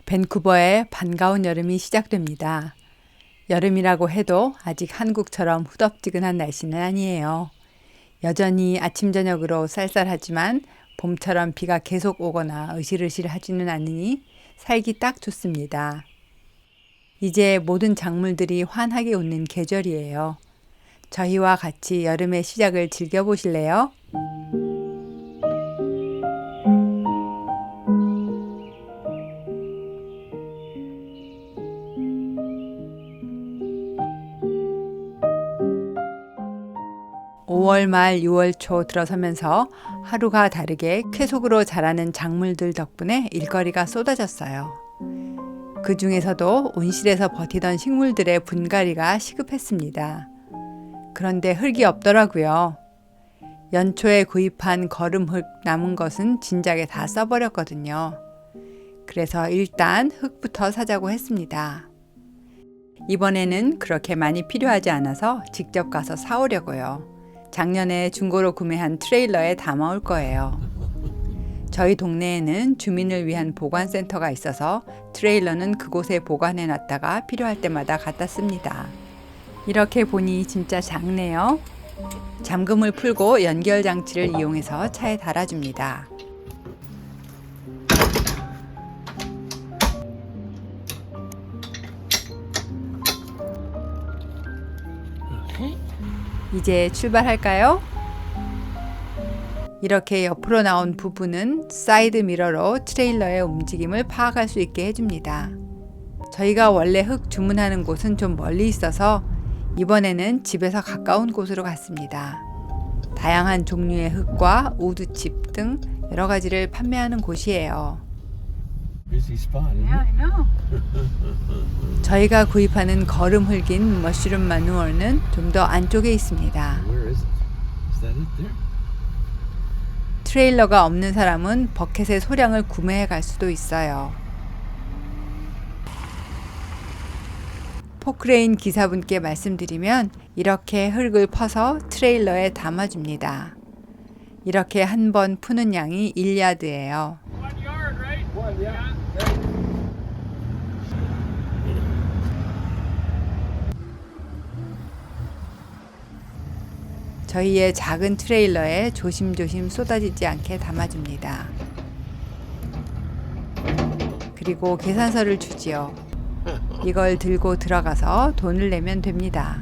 밴쿠버의 반가운 여름이 시작됩니다. 여름이라고 해도 아직 한국처럼 후덥지근한 날씨는 아니에요. 여전히 아침 저녁으로 쌀쌀하지만 봄처럼 비가 계속 오거나 으실으실하지는 않으니 살기 딱 좋습니다. 이제 모든 작물들이 환하게 웃는 계절이에요. 저희와 같이 여름의 시작을 즐겨보실래요? 5월 말 6월 초 들어서면서 하루가 다르게 쾌속으로 자라는 작물들 덕분에 일거리가 쏟아졌어요. 그 중에서도 온실에서 버티던 식물들의 분갈이가 시급했습니다. 그런데 흙이 없더라고요. 연초에 구입한 거름흙 남은 것은 진작에 다 써버렸거든요. 그래서 일단 흙부터 사자고 했습니다. 이번에는 그렇게 많이 필요하지 않아서 직접 가서 사오려고요. 작년에 중고로 구매한 트레일러에 담아올 거예요. 저희 동네에는 주민을 위한 보관센터가 있어서 트레일러는 그곳에 보관해 놨다가 필요할 때마다 갖다 씁니다. 이렇게 보니 진짜 작네요. 잠금을 풀고 연결 장치를 이용해서 차에 달아줍니다. 이제 출발할까요? 이렇게 옆으로 나온 부분은 사이드 미러로 트레일러의 움직임을 파악할 수 있게 해줍니다. 저희가 원래 흙 주문하는 곳은 좀 멀리 있어서 이번에는 집에서 가까운 곳으로 갔습니다. 다양한 종류의 흙과 우드칩 등 여러 가지를 판매하는 곳이에요. 저희가 구입하는 거름 흙인 머쉬룸 마누얼은 좀 더 안쪽에 있습니다. 트레일러가 없는 사람은 버켓의 소량을 구매해 갈 수도 있어요. 포크레인 기사분께 말씀드리면 이렇게 흙을 퍼서 트레일러에 담아줍니다. 이렇게 한 번 푸는 양이 1야드예요. 저희의 작은 트레일러에 조심조심 쏟아지지 않게 담아줍니다. 그리고 계산서를 주지요. 이걸 들고 들어가서 돈을 내면 됩니다.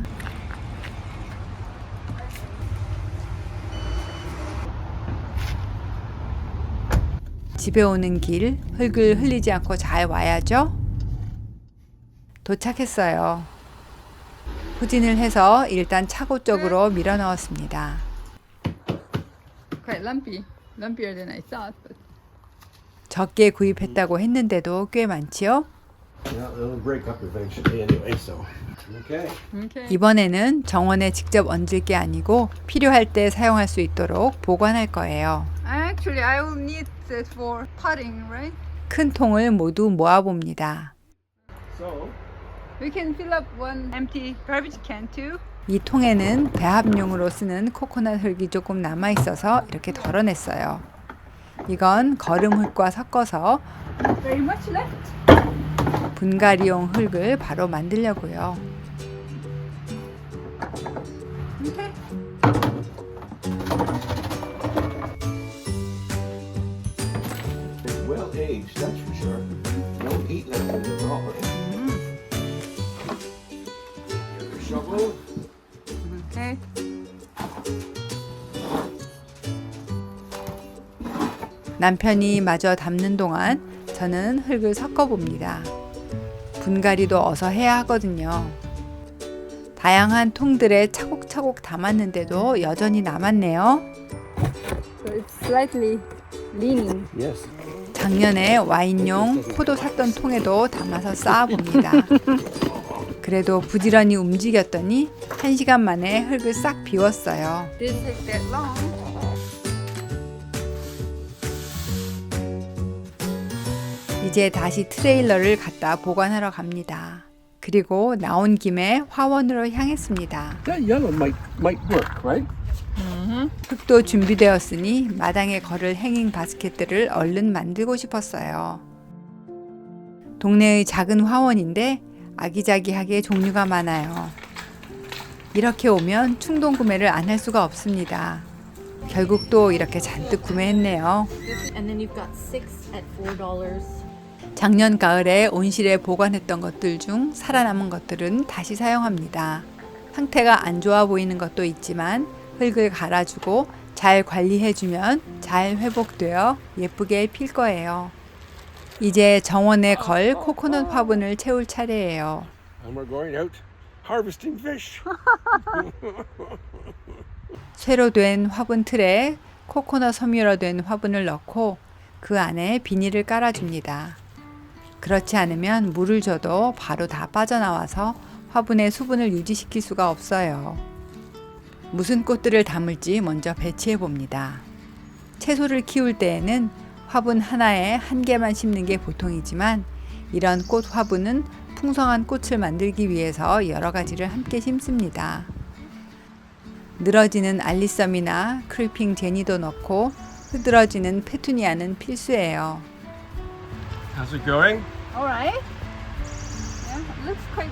집에 오는 길 흙을 흘리지 않고 잘 와야죠. 도착했어요. 후진을 해서 일단 차고 쪽으로 밀어 넣었습니다. 적게 구입했다고 했는데도 꽤 많지요? 이번에는 정원에 직접 얹을 게 아니고 필요할 때 사용할 수 있도록 보관할 거예요. 큰 통을 모두 모아봅니다. We can fill up one empty garbage can too. 이 통에는 배합용으로 쓰는 코코넛 흙이 조금 남아 있어서 이렇게 덜어냈어요. 이건 거름 흙과 섞어서 Very much left. 분갈이용 흙을 바로 만들려고요. Okay. It's well aged, that's for sure. No heat left in it at all. Shovel. Okay. 남편이 마저 담는 동안 저는 흙을 섞어봅니다. 분갈이도 어서 해야 하거든요. 다양한 통들에 차곡차곡 담았는데도 여전히 남았네요. So it's slightly leaning. Yes. 작년에 와인용 포도 샀던 통에도 담아서 쌓아봅니다. 그래도 부지런히 움직였더니 1시간 만에 흙을 싹 비웠어요. Didn't take that long. 이제 다시 트레일러를 갖다 보관하러 갑니다. 그리고 나온 김에 화원으로 향했습니다. That yellow might work, right? 흙도 준비되었으니 마당에 걸을 행잉 바스켓들을 얼른 만들고 싶었어요. 동네의 작은 화원인데 아기자기하게 종류가 많아요. 이렇게 오면 충동 구매를 안 할 수가 없습니다. 결국 또 이렇게 잔뜩 구매했네요. And then you've got 6 at $4. 작년 가을에 온실에 보관했던 것들 중 살아남은 것들은 다시 사용합니다. 상태가 안 좋아 보이는 것도 있지만 흙을 갈아주고 잘 관리해주면 잘 회복되어 예쁘게 필 거예요. 이제 정원에 걸 코코넛 화분을 채울 차례예요. And we're going out harvesting fish. 쇠로 된 화분 틀에 코코넛 섬유로 된 화분을 넣고 그 안에 비닐을 깔아줍니다. 그렇지 않으면 물을 줘도 바로 다 빠져나와서 화분의 수분을 유지시킬 수가 없어요. 무슨 꽃들을 담을지 먼저 배치해 봅니다. 채소를 키울 때에는 화분 하나에 한 개만 심는 게 보통이지만 이런 꽃 화분은 풍성한 꽃을 만들기 위해서 여러 가지를 함께 심습니다. 늘어지는 알리썸이나 크리핑 제니도 넣고 흐드러지는 페투니아는 필수예요. How's it going? All right. Yeah, it looks quite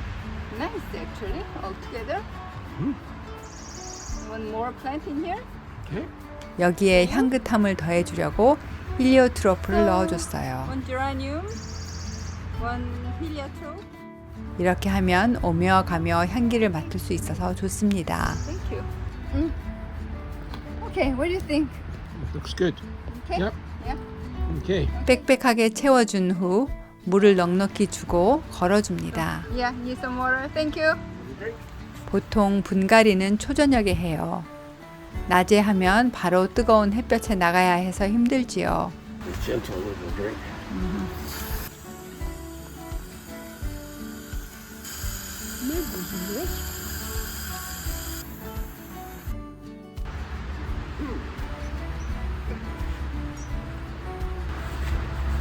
nice actually all together. One more plant in here. Okay. 여기에 향긋함을 더해주려고 힐리오트로프를 넣어줬어요. One geranium. One heliotrope. 이렇게 하면 오며 가며 향기를 맡을 수 있어서 좋습니다. Thank you. Okay, what do you think? Looks good. Okay. Yep. Yeah. Okay. 빽빽하게 채워준 후 물을 넉넉히 주고 걸어줍니다. Yeah, need some water. Thank you. 보통 분갈이는 초저녁에 해요. 낮에 하면 바로 뜨거운 햇볕에 나가야 해서 힘들지요. A gentle little drink.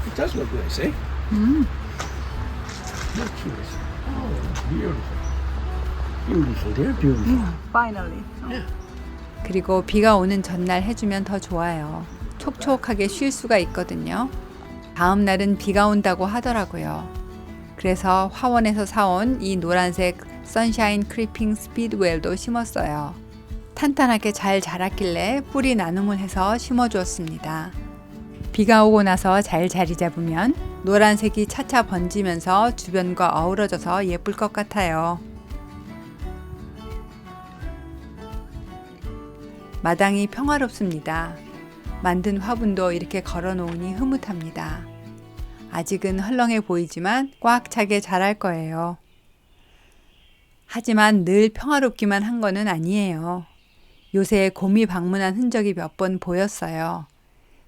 It does look nice, eh? Look, nice. Oh, beautiful. Beautiful, dear, beautiful. Finally. 그리고 비가 오는 전날 해주면 더 좋아요. 촉촉하게 쉴 수가 있거든요. 다음 날은 비가 온다고 하더라고요. 그래서 화원에서 사온 이 노란색 선샤인 크리핑 스피드웰도 심었어요. 탄탄하게 잘 자랐길래 뿌리 나눔을 해서 심어주었습니다. 비가 오고 나서 잘 자리 잡으면 노란색이 차차 번지면서 주변과 어우러져서 예쁠 것 같아요. 마당이 평화롭습니다. 만든 화분도 이렇게 걸어놓으니 흐뭇합니다. 아직은 헐렁해 보이지만 꽉 차게 자랄 거예요. 하지만 늘 평화롭기만 한 거는 아니에요. 요새 곰이 방문한 흔적이 몇 번 보였어요.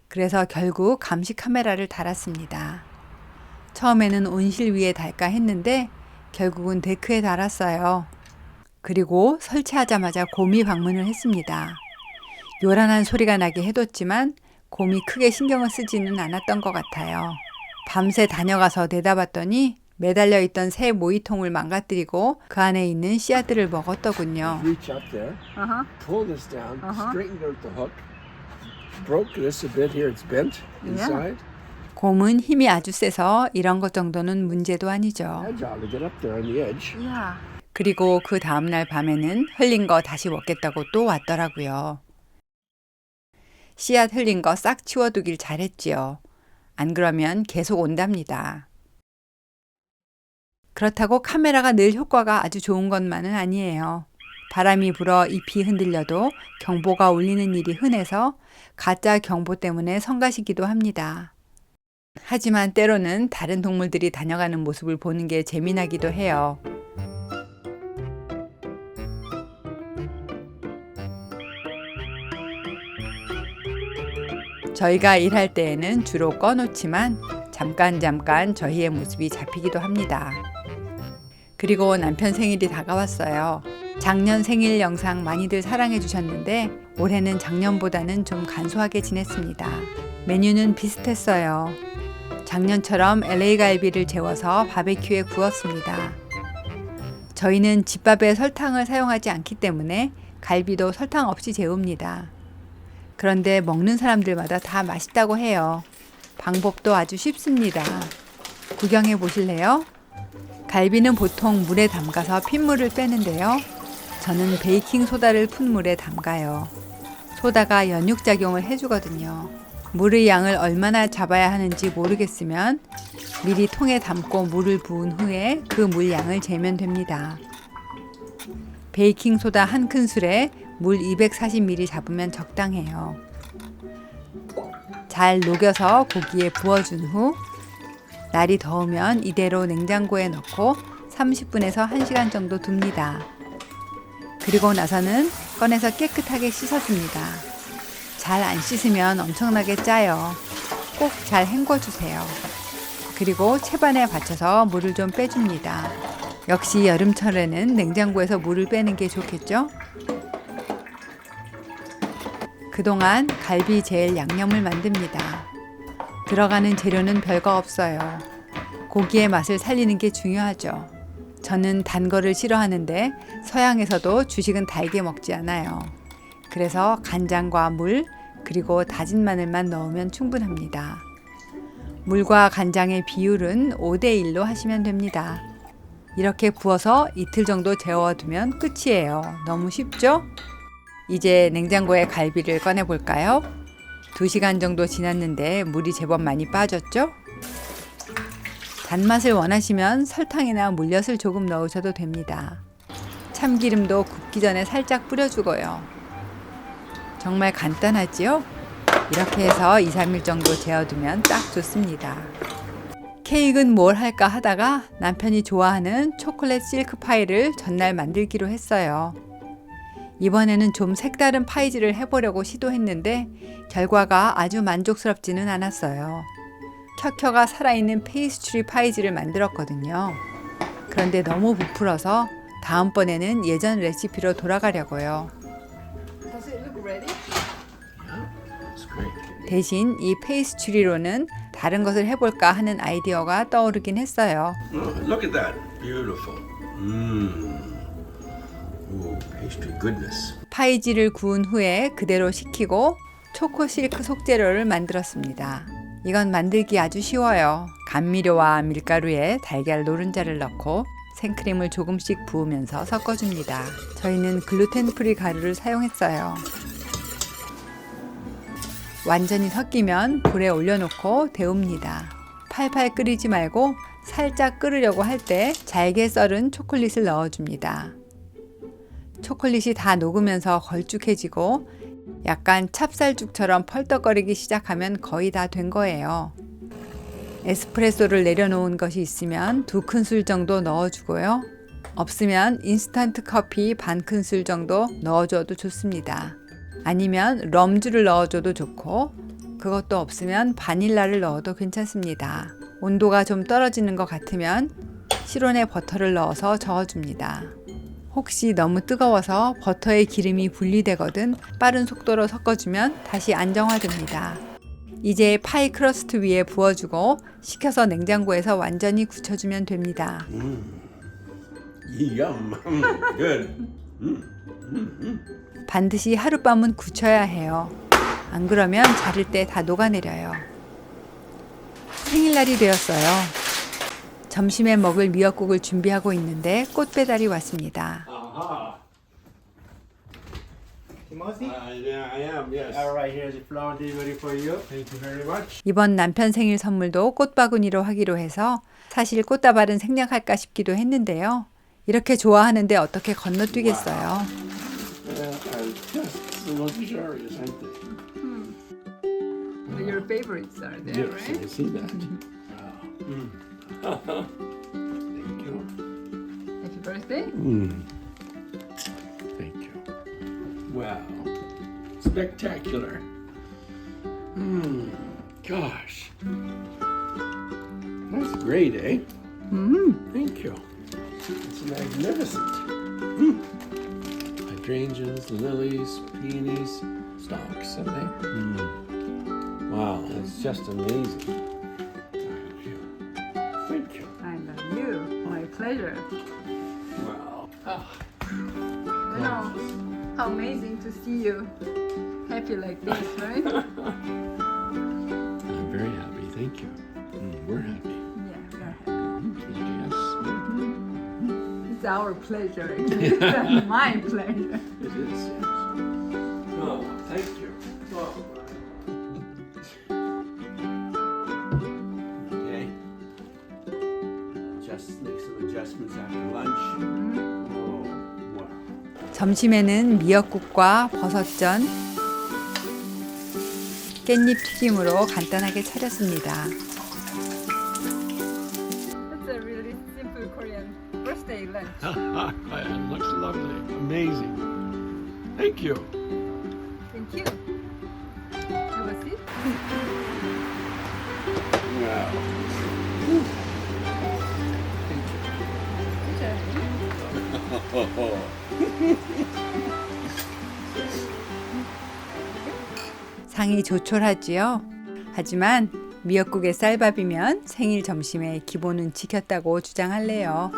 그래서 결국 감시 카메라를 달았습니다. 처음에는 온실 위에 달까 했는데 결국은 데크에 달았어요. 그리고 설치하자마자 곰이 방문을 했습니다. 요란한 소리가 나게 해뒀지만 곰이 크게 신경을 쓰지는 않았던 것 같아요. 밤새 다녀가서 내다봤더니 매달려 있던 새 모이통을 망가뜨리고 그 안에 있는 씨앗들을 먹었더군요. Reach up there, Uh-huh. pull this down, Uh-huh. straightened out the hook, broke this a bit here, it's bent inside. 곰은 힘이 아주 세서 이런 것 정도는 문제도 아니죠. Agile to get up there on the edge. Yeah. 그리고 그 다음날 밤에는 흘린 거 다시 먹겠다고 또 왔더라고요. 씨앗 흘린 거 싹 치워두길 잘했지요. 안 그러면 계속 온답니다. 그렇다고 카메라가 늘 효과가 아주 좋은 것만은 아니에요. 바람이 불어 잎이 흔들려도 경보가 울리는 일이 흔해서 가짜 경보 때문에 성가시기도 합니다. 하지만 때로는 다른 동물들이 다녀가는 모습을 보는 게 재미나기도 해요. 저희가 일할 때에는 주로 꺼놓지만 잠깐 저희의 모습이 잡히기도 합니다. 그리고 남편 생일이 다가왔어요. 작년 생일 영상 많이들 사랑해 주셨는데 올해는 작년보다는 좀 간소하게 지냈습니다. 메뉴는 비슷했어요. 작년처럼 LA 갈비를 재워서 바베큐에 구웠습니다. 저희는 집밥에 설탕을 사용하지 않기 때문에 갈비도 설탕 없이 재웁니다. 그런데 먹는 사람들마다 다 맛있다고 해요. 방법도 아주 쉽습니다. 구경해 보실래요? 갈비는 보통 물에 담가서 핏물을 빼는데요. 저는 베이킹 소다를 푼 물에 담가요. 소다가 연육작용을 해주거든요. 물의 양을 얼마나 잡아야 하는지 모르겠으면 미리 통에 담고 물을 부은 후에 그 물량을 재면 됩니다. 베이킹 소다 한 큰술에 물 240ml 잡으면 적당해요. 잘 녹여서 고기에 부어준 후 날이 더우면 이대로 냉장고에 넣고 30분에서 1시간 정도 둡니다. 그리고 나서는 꺼내서 깨끗하게 씻어줍니다. 잘 안 씻으면 엄청나게 짜요. 꼭 잘 헹궈주세요. 그리고 채반에 받쳐서 물을 좀 빼줍니다. 역시 여름철에는 냉장고에서 물을 빼는 게 좋겠죠? 그동안 갈비 젤 양념을 만듭니다. 들어가는 재료는 별거 없어요. 고기의 맛을 살리는 게 중요하죠. 저는 단 거를 싫어하는데 서양에서도 주식은 달게 먹지 않아요. 그래서 간장과 물 그리고 다진 마늘만 넣으면 충분합니다. 물과 간장의 비율은 5대1로 하시면 됩니다. 이렇게 부어서 이틀 정도 재워두면 끝이에요. 너무 쉽죠? 이제 냉장고에 갈비를 꺼내 볼까요? 2시간 정도 지났는데 물이 제법 많이 빠졌죠? 단맛을 원하시면 설탕이나 물엿을 조금 넣으셔도 됩니다. 참기름도 굽기 전에 살짝 뿌려주고요. 정말 간단하지요? 이렇게 해서 2-3일 정도 재워두면 딱 좋습니다. 케이크는 뭘 할까 하다가 남편이 좋아하는 초콜릿 실크 파이를 전날 만들기로 했어요. 이번에는 좀 색다른 파이즈를 해보려고 시도했는데 결과가 아주 만족스럽지는 않았어요. 켜켜가 살아있는 페이스트리 파이즈를 만들었거든요. 그런데 너무 부풀어서 다음번에는 예전 레시피로 돌아가려고요. Does it look ready? It's great. 대신 이 페이스트리로는 다른 것을 해볼까 하는 아이디어가 떠오르긴 했어요. Oh, look at that. Beautiful. Ooh, pastry goodness. 파이지를 구운 후에 그대로 식히고 초코 실크 속재료를 만들었습니다. 이건 만들기 아주 쉬워요. 감미료와 밀가루에 달걀 노른자를 넣고 생크림을 조금씩 부으면서 섞어줍니다. 저희는 글루텐 프리 가루를 사용했어요. 완전히 섞이면 불에 올려놓고 데웁니다. 팔팔 끓이지 말고 살짝 끓으려고 할 때 잘게 썰은 초콜릿을 넣어줍니다. 초콜릿이 다 녹으면서 걸쭉해지고 약간 찹쌀죽처럼 펄떡거리기 시작하면 거의 다 된 거예요. 에스프레소를 내려놓은 것이 있으면 2큰술 정도 넣어주고요. 없으면 인스턴트 커피 반 큰술 정도 넣어줘도 좋습니다. 아니면 럼주를 넣어줘도 좋고 그것도 없으면 바닐라를 넣어도 괜찮습니다. 온도가 좀 떨어지는 것 같으면 실온에 버터를 넣어서 저어줍니다. 혹시 너무 뜨거워서 버터의 기름이 분리되거든 빠른 속도로 섞어주면 다시 안정화됩니다. 이제 파이 크러스트 위에 부어주고 식혀서 냉장고에서 완전히 굳혀주면 됩니다. Yum. Good. 반드시 하룻밤은 굳혀야 해요. 안 그러면 자를 때 다 녹아내려요. 생일날이 되었어요. 점심에 먹을 미역국을 준비하고 있는데 꽃 배달이 왔습니다. Aha. Timothy? Yeah, I am. Yes. All right, here's the flower delivery for you. Thank you very much. 이번 남편 생일 선물도 꽃바구니로 하기로 해서 사실 꽃다발은 생략할까 싶기도 했는데요. 이렇게 좋아하는데 어떻게 건너뛰겠어요. And just the luxurious, aren't they? Your favorites are there, Yes, I right? see that. Thank you. Happy birthday. Thank you. Wow. Spectacular. Gosh. That's great, eh? Thank you. It's magnificent. Hydrangeas, lilies, peonies, stalks, and they. Wow, that's just amazing. Thank you. I love you. My pleasure. Wow. You know how amazing to see you happy like this, right? I'm very happy. Thank you. We're happy. Yeah, we are It's our pleasure. Actually. It's my pleasure. It is, yes. Oh, thank you. Oh, okay. Just make some adjustments after lunch. Oh, wow. 점심에는 미역국과 버섯전, 깻잎 튀김으로 간단하게 차렸습니다. It's a really simple Korean birthday lunch. It looks lovely. Amazing. Thank you. Thank you. Have a seat. Wow. 상이 조촐하지요. 하지만 미역국에 쌀밥이면 생일 점심에 기본은 지켰다고 주장할래요.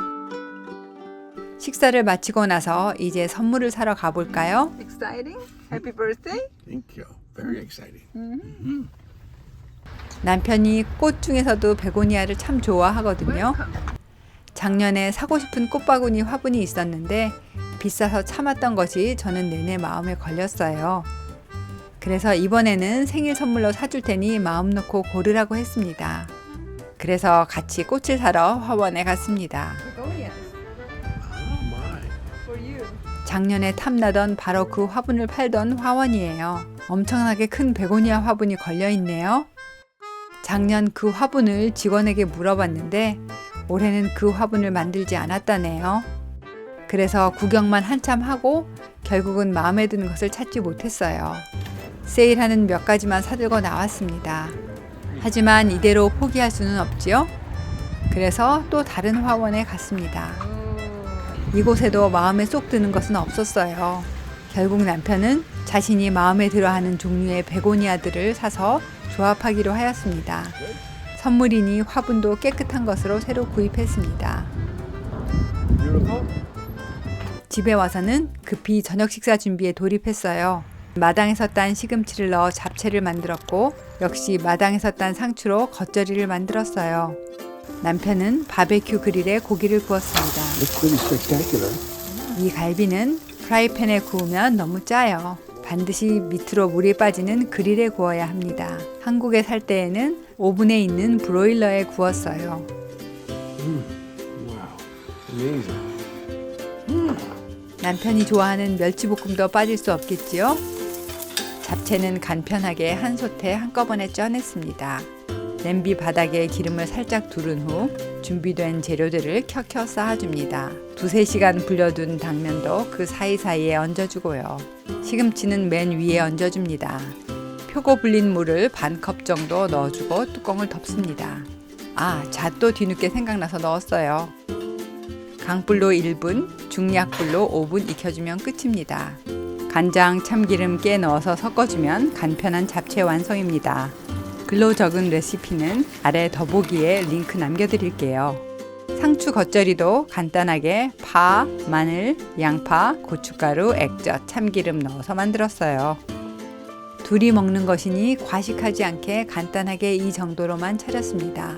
식사를 마치고 나서 이제 선물을 사러 가볼까요? Exciting. Happy birthday. Thank you. Very exciting. 남편이 꽃 중에서도 베고니아를 참 좋아하거든요. Welcome. 작년에 사고 싶은 꽃바구니 화분이 있었는데 비싸서 참았던 것이 저는 내내 마음에 걸렸어요. 그래서 이번에는 생일 선물로 사줄 테니 마음 놓고 고르라고 했습니다. 그래서 같이 꽃을 사러 화원에 갔습니다. Begonias Oh my. for you. 작년에 탐나던 바로 그 화분을 팔던 화원이에요. 엄청나게 큰 베고니아 화분이 걸려 있네요. 작년 그 화분을 직원에게 물어봤는데 올해는 그 화분을 만들지 않았다네요. 그래서 구경만 한참 하고 결국은 마음에 드는 것을 찾지 못했어요. 세일하는 몇 가지만 사들고 나왔습니다. 하지만 이대로 포기할 수는 없지요. 그래서 또 다른 화원에 갔습니다. 이곳에도 마음에 쏙 드는 것은 없었어요. 결국 남편은 자신이 마음에 들어하는 종류의 베고니아들을 사서 조합하기로 하였습니다. 선물이니 화분도 깨끗한 것으로 새로 구입했습니다. Beautiful. 집에 와서는 급히 저녁 식사 준비에 돌입했어요. 마당에서 딴 시금치를 넣어 잡채를 만들었고 역시 마당에서 딴 상추로 겉절이를 만들었어요. 남편은 바베큐 그릴에 고기를 구웠습니다. Looks pretty spectacular. 이 갈비는 프라이팬에 구우면 너무 짜요. 반드시 밑으로 물이 빠지는 그릴에 구워야 합니다. 한국에 살 때에는 오븐에 있는 브로일러에 구웠어요. Wow. Amazing. 남편이 좋아하는 멸치볶음도 빠질 수 없겠지요? 잡채는 간편하게 한 솥에 한꺼번에 쪄냈습니다. 냄비 바닥에 기름을 살짝 두른 후 준비된 재료들을 켜켜 쌓아줍니다. 2-3시간 불려둔 당면도 그 사이사이에 얹어주고요. 시금치는 맨 위에 얹어줍니다. 표고 불린 물을 반 컵 정도 넣어주고 뚜껑을 덮습니다. 잣도 뒤늦게 생각나서 넣었어요. 강불로 1분, 중약불로 5분 익혀주면 끝입니다. 간장, 참기름, 깨 넣어서 섞어주면 간편한 잡채 완성입니다. 글로 적은 레시피는 아래 더보기에 링크 남겨드릴게요. 상추 겉절이도 간단하게 파, 마늘, 양파, 고춧가루, 액젓, 참기름 넣어서 만들었어요. 둘이 먹는 것이니 과식하지 않게 간단하게 이 정도로만 차렸습니다.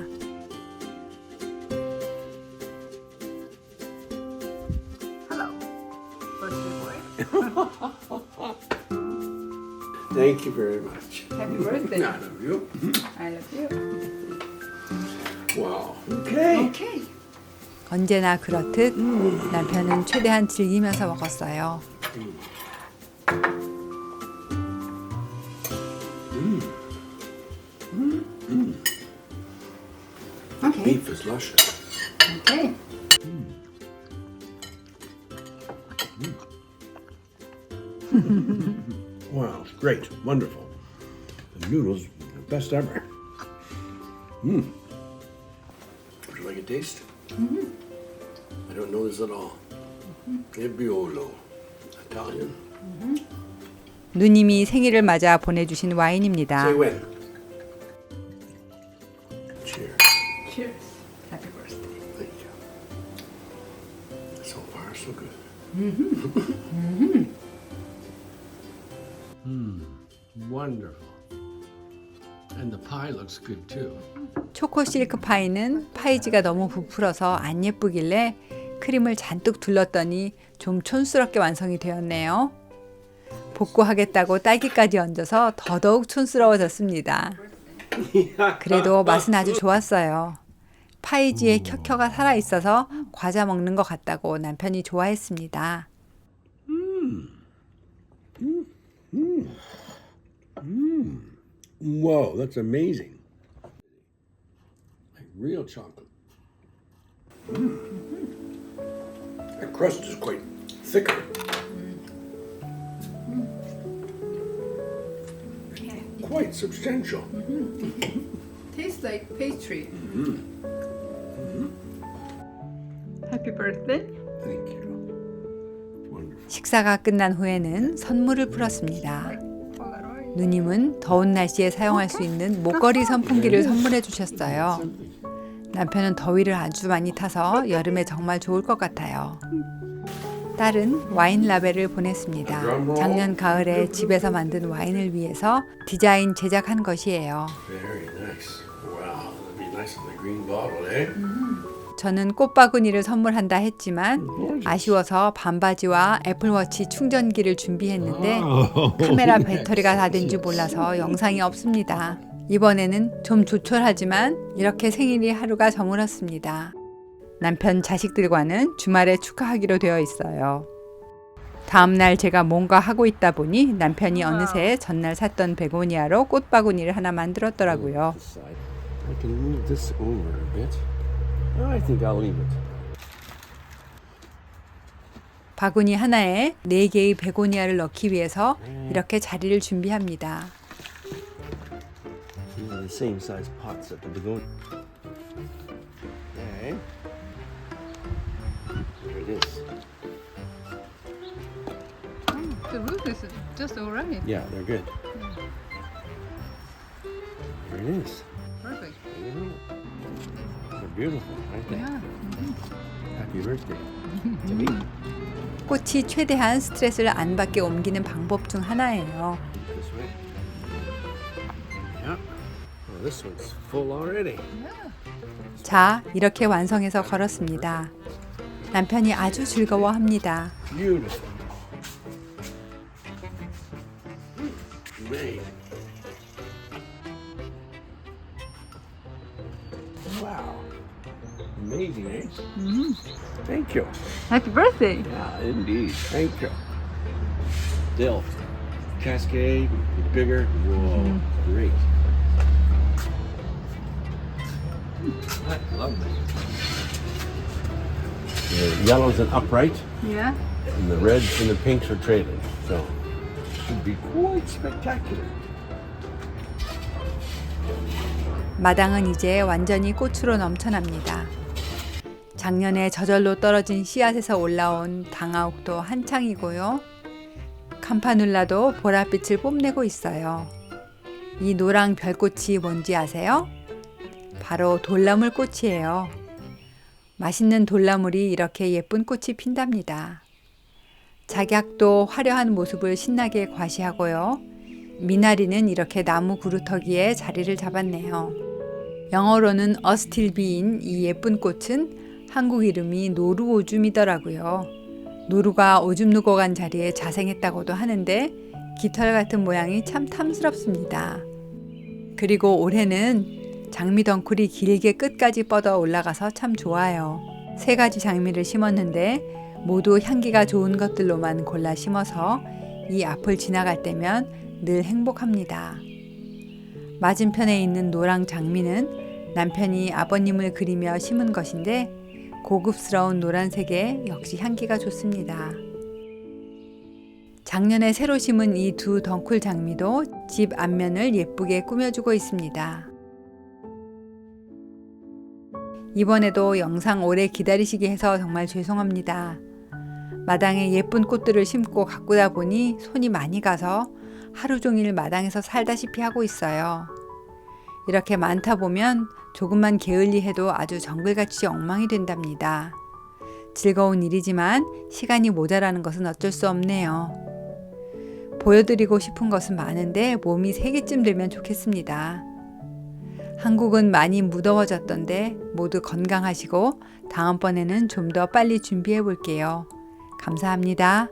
Hello. Birthday boy. Thank you very much. Happy birthday. I love you. I love you. Wow. Okay. Okay. 언제나 그렇듯 남편은 최대한 즐기면서 먹었어요. Okay. Beef is luscious. Okay. Wow, it's great. Wonderful. The noodles, the best ever. Would you like a taste? I don't know this at all. Nebbiolo. Italian. 누님이 생일을 맞아 보내주신 와인입니다. Say when. Cheers. Cheers. Happy birthday. Thank you. So far, so good. Wonderful. And the pie looks good too. 초코 실크 파이는 파이지가 너무 부풀어서 안 예쁘길래 크림을 잔뜩 둘렀더니 좀 촌스럽게 완성이 되었네요. 복구하겠다고 딸기까지 얹어서 더더욱 촌스러워졌습니다. 그래도 맛은 아주 좋았어요. 파이지에 켜켜가 살아있어서 과자 먹는 것 같다고 남편이 좋아했습니다. Whoa, that's amazing. Like real chocolate. That crust is quite thicker. Quite substantial. Tastes like pastry. Happy birthday. Thank you. Wonderful. 식사가 끝난 후에는 선물을 풀었습니다. Polaroid. 누님은 더운 날씨에 사용할 수 있는 목걸이 선풍기를 선물해 주셨어요. 남편은 더위를 아주 많이 타서 여름에 정말 좋을 것 같아요. 딸은 와인 라벨을 보냈습니다. 작년 가을에 집에서 만든 와인을 위해서 디자인 제작한 것이에요. Very nice. Wow, that'd be nice in the green bottle, eh? 저는 꽃바구니를 선물한다 했지만 아쉬워서 반바지와 애플워치 충전기를 준비했는데 카메라 배터리가 다 된 줄 몰라서 영상이 없습니다. 이번에는 좀 조촐하지만 이렇게 생일이 하루가 저물었습니다. 남편 자식들과는 주말에 축하하기로 되어 있어요. 다음날 제가 뭔가 하고 있다 보니 남편이 어느새 전날 샀던 베고니아로 꽃바구니를 하나 만들었더라고요. This side. I can move this over a bit. I think I'll leave it. 바구니 하나에 4개의 베고니아를 넣기 위해서 이렇게 자리를 준비합니다. These are the same size pots at the begonia. Okay. There it is. The roof is just alright. Yeah, they're good. There it is. Perfect. They're beautiful, aren't they? Yeah. Happy birthday to me. 꽃이 최대한 스트레스를 안 받게 옮기는 방법 중 하나예요. This way. Yeah. Oh, this one's full already. 자, 이렇게 완성해서 걸었습니다. 남편이 아주 즐거워합니다. Beautiful. Amazing. Wow. Amazing, eh? Thank you. Happy birthday. Yeah, indeed. Thank you. Still, Cascade, bigger. Whoa, great. I love that. The yellows and upright, Yeah. and the reds and the pinks are trailing. So, should be quite spectacular. 마당은 이제 완전히 꽃으로 넘쳐납니다. 작년에 저절로 떨어진 씨앗에서 올라온 당아옥도 한창이고요. campanula도 보랏빛을 뽐내고 있어요. 이 노랑 별꽃이 뭔지 아세요? 바로 돌나물 꽃이에요. 맛있는 돌나물이 이렇게 예쁜 꽃이 핀답니다. 작약도 화려한 모습을 신나게 과시하고요. 미나리는 이렇게 나무 구루터기에 자리를 잡았네요. 영어로는 어스틸비인 이 예쁜 꽃은 한국 이름이 노루오줌이더라고요. 노루가 오줌 누고 간 자리에 자생했다고도 하는데 깃털 같은 모양이 참 탐스럽습니다. 그리고 올해는 장미 덩쿨이 길게 끝까지 뻗어 올라가서 참 좋아요. 3가지 장미를 심었는데 모두 향기가 좋은 것들로만 골라 심어서 이 앞을 지나갈 때면 늘 행복합니다. 맞은편에 있는 노랑 장미는 남편이 아버님을 그리며 심은 것인데 고급스러운 노란색에 역시 향기가 좋습니다. 작년에 새로 심은 이 2 덩쿨 장미도 집 앞면을 예쁘게 꾸며주고 있습니다. 이번에도 영상 오래 기다리시게 해서 정말 죄송합니다. 마당에 예쁜 꽃들을 심고 가꾸다 보니 손이 많이 가서 하루 종일 마당에서 살다시피 하고 있어요. 이렇게 많다 보면 조금만 게을리해도 아주 정글같이 엉망이 된답니다. 즐거운 일이지만 시간이 모자라는 것은 어쩔 수 없네요. 보여드리고 싶은 것은 많은데 몸이 3개쯤 되면 좋겠습니다. 한국은 많이 무더워졌던데 모두 건강하시고 다음번에는 좀 더 빨리 준비해 볼게요. 감사합니다.